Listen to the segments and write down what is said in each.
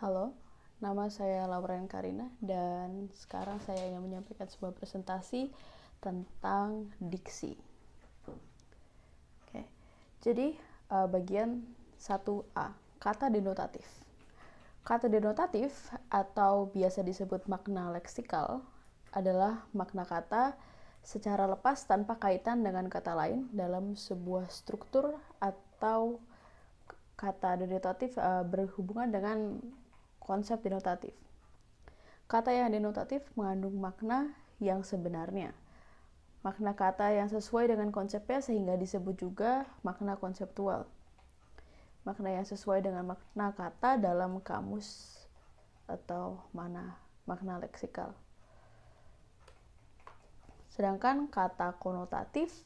Halo, nama saya Lauren Karina dan sekarang saya ingin menyampaikan sebuah presentasi tentang diksi. Oke, jadi bagian 1A, kata denotatif. Kata denotatif atau biasa disebut makna leksikal adalah makna kata secara lepas tanpa kaitan dengan kata lain dalam sebuah struktur atau kata denotatif berhubungan dengan konsep denotatif. Kata yang denotatif mengandung makna yang sebenarnya. Makna kata yang sesuai dengan konsepnya sehingga disebut juga makna konseptual. Makna yang sesuai dengan makna kata dalam kamus atau makna leksikal. Sedangkan kata konotatif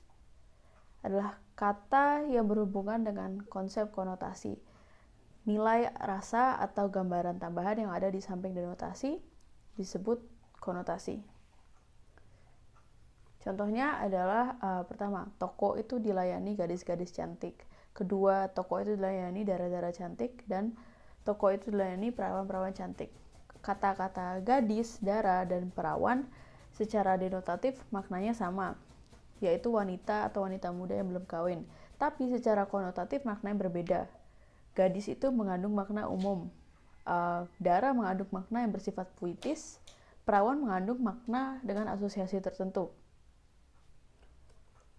adalah kata yang berhubungan dengan konsep konotasi. Nilai rasa atau gambaran tambahan yang ada di samping denotasi disebut konotasi. Contohnya adalah pertama, toko itu dilayani gadis-gadis cantik. Kedua, toko itu dilayani dara-dara cantik. Dan toko itu dilayani perawan-perawan cantik. Kata-kata gadis, dara, dan perawan secara denotatif maknanya sama, yaitu wanita atau wanita muda yang belum kawin. Tapi secara konotatif maknanya berbeda. Gadis itu mengandung makna umum, dara mengandung makna yang bersifat puitis, perawan mengandung makna dengan asosiasi tertentu.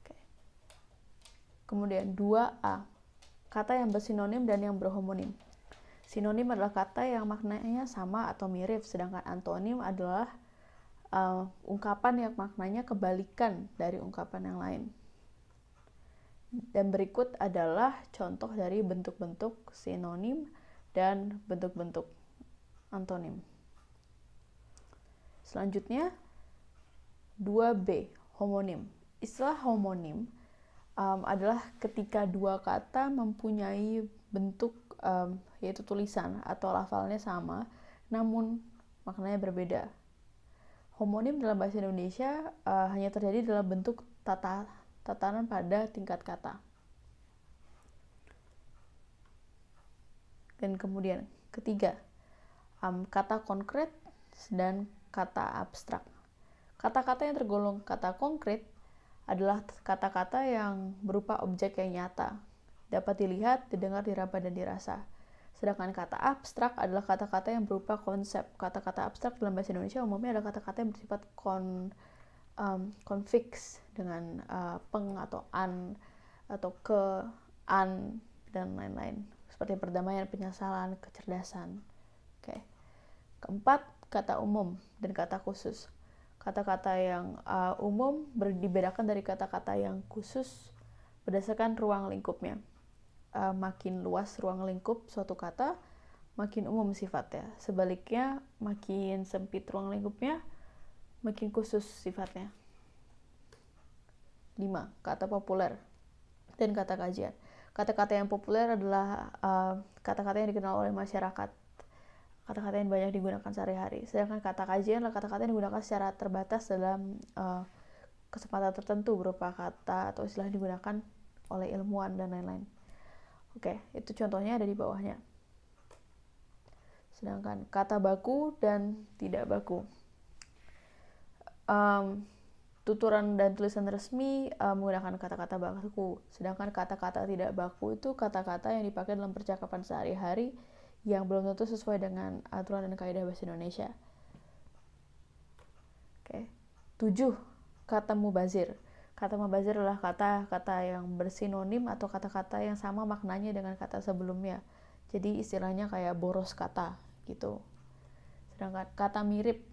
Oke. Kemudian 2A, kata yang bersinonim dan yang berhomonim. Sinonim adalah kata yang maknanya sama atau mirip, sedangkan antonim adalah ungkapan yang maknanya kebalikan dari ungkapan yang lain. Dan berikut adalah contoh dari bentuk-bentuk sinonim dan bentuk-bentuk antonim. Selanjutnya 2B, homonim. Istilah homonim adalah ketika dua kata mempunyai bentuk yaitu tulisan atau lafalnya sama namun maknanya berbeda. Homonim dalam bahasa Indonesia hanya terjadi dalam bentuk tatanan pada tingkat kata. Dan kemudian ketiga, kata konkret dan kata abstrak. Kata-kata yang tergolong kata konkret adalah kata-kata yang berupa objek yang nyata, dapat dilihat, didengar, diraba, dan dirasa. Sedangkan kata abstrak adalah kata-kata yang berupa konsep. Kata-kata abstrak dalam bahasa Indonesia umumnya adalah kata-kata yang bersifat konfiks dengan peng atau an atau ke, an, dan lain-lain. Seperti perdamaian, penyesalan, kecerdasan. Oke. Keempat, kata umum dan kata khusus. Kata-kata yang umum dibedakan dari kata-kata yang khusus berdasarkan ruang lingkupnya. Makin luas ruang lingkup suatu kata, makin umum sifatnya. Sebaliknya, makin sempit ruang lingkupnya, makin khusus sifatnya. 5. Kata populer dan kata kajian. Kata-kata yang populer adalah kata-kata yang dikenal oleh masyarakat. Kata-kata yang banyak digunakan sehari-hari. Sedangkan kata kajian adalah kata-kata yang digunakan secara terbatas dalam kesempatan tertentu berupa kata atau istilah yang digunakan oleh ilmuwan dan lain-lain. Oke, itu contohnya ada di bawahnya. Sedangkan kata baku dan tidak baku. Tuturan dan tulisan resmi menggunakan kata-kata baku. Sedangkan kata-kata tidak baku itu kata-kata yang dipakai dalam percakapan sehari-hari yang belum tentu sesuai dengan aturan dan kaidah bahasa Indonesia. Oke. 7. Kata mubazir. Kata mubazir adalah kata-kata yang bersinonim atau kata-kata yang sama maknanya dengan kata sebelumnya. Jadi istilahnya kayak boros kata gitu. Sedangkan kata mirip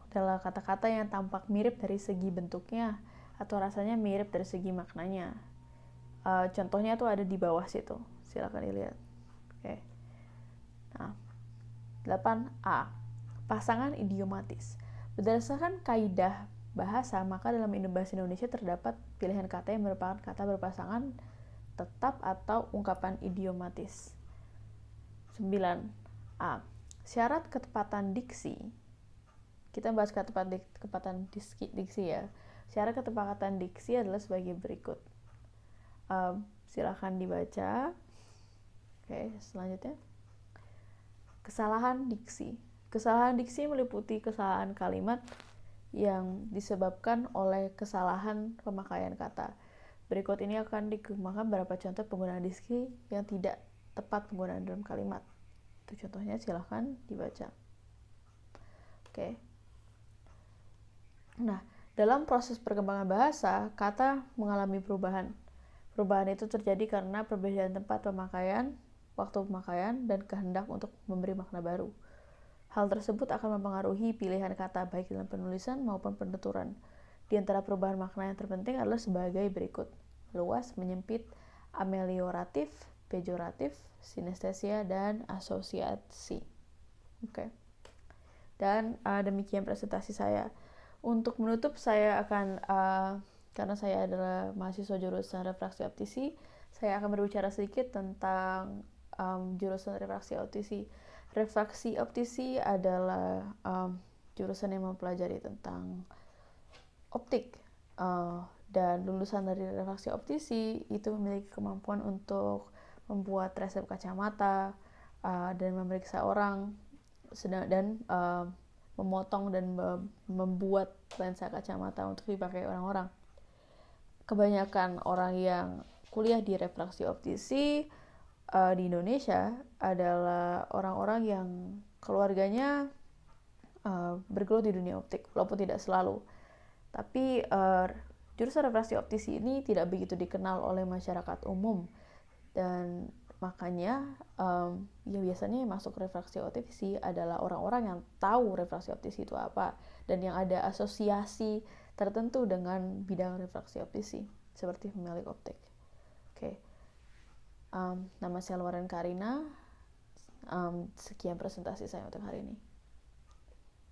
adalah kata-kata yang tampak mirip dari segi bentuknya atau rasanya mirip dari segi maknanya. Contohnya tuh ada di bawah situ. Silakan dilihat. Oke. Nah, 8A. Pasangan idiomatis. Berdasarkan kaidah bahasa, maka dalam bahasa Indonesia terdapat pilihan kata yang merupakan kata berpasangan tetap atau ungkapan idiomatis. 9A. Syarat ketepatan diksi. Kita bahas ketepatan diksi ya. Syarat ketepatan diksi adalah sebagai berikut. Silakan dibaca. Oke, selanjutnya. Kesalahan diksi. Kesalahan diksi meliputi kesalahan kalimat yang disebabkan oleh kesalahan pemakaian kata. Berikut ini akan dikembangkan beberapa contoh penggunaan diksi yang tidak tepat penggunaan dalam kalimat. Itu contohnya, silahkan dibaca. Oke. Nah, dalam proses perkembangan bahasa, kata mengalami perubahan. Perubahan itu terjadi karena perbedaan tempat pemakaian, waktu pemakaian, dan kehendak untuk memberi makna baru. Hal tersebut akan mempengaruhi pilihan kata baik dalam penulisan maupun penuturan. Di antara perubahan makna yang terpenting adalah sebagai berikut: luas, menyempit, amelioratif, pejoratif, sinestesia, dan asosiasi. Oke. Dan demikian presentasi saya. Untuk menutup, saya akan karena saya adalah mahasiswa jurusan refraksi optisi, saya akan berbicara sedikit tentang jurusan refraksi optisi. Refraksi optisi adalah jurusan yang mempelajari tentang optik, dan lulusan dari refraksi optisi itu memiliki kemampuan untuk membuat resep kacamata dan memeriksa orang, dan memotong dan membuat lensa kacamata untuk dipakai orang-orang. Kebanyakan orang yang kuliah di refraksi optisi di Indonesia adalah orang-orang yang keluarganya bergelut di dunia optik, walaupun tidak selalu. Tapi jurusan refraksi optisi ini tidak begitu dikenal oleh masyarakat umum, dan makanya yang biasanya masuk refraksi optisi adalah orang-orang yang tahu refraksi optisi itu apa dan yang ada asosiasi tertentu dengan bidang refraksi optisi, seperti pemilik optik. Oke. Nama saya Lauren Karina. Sekian presentasi saya untuk hari ini.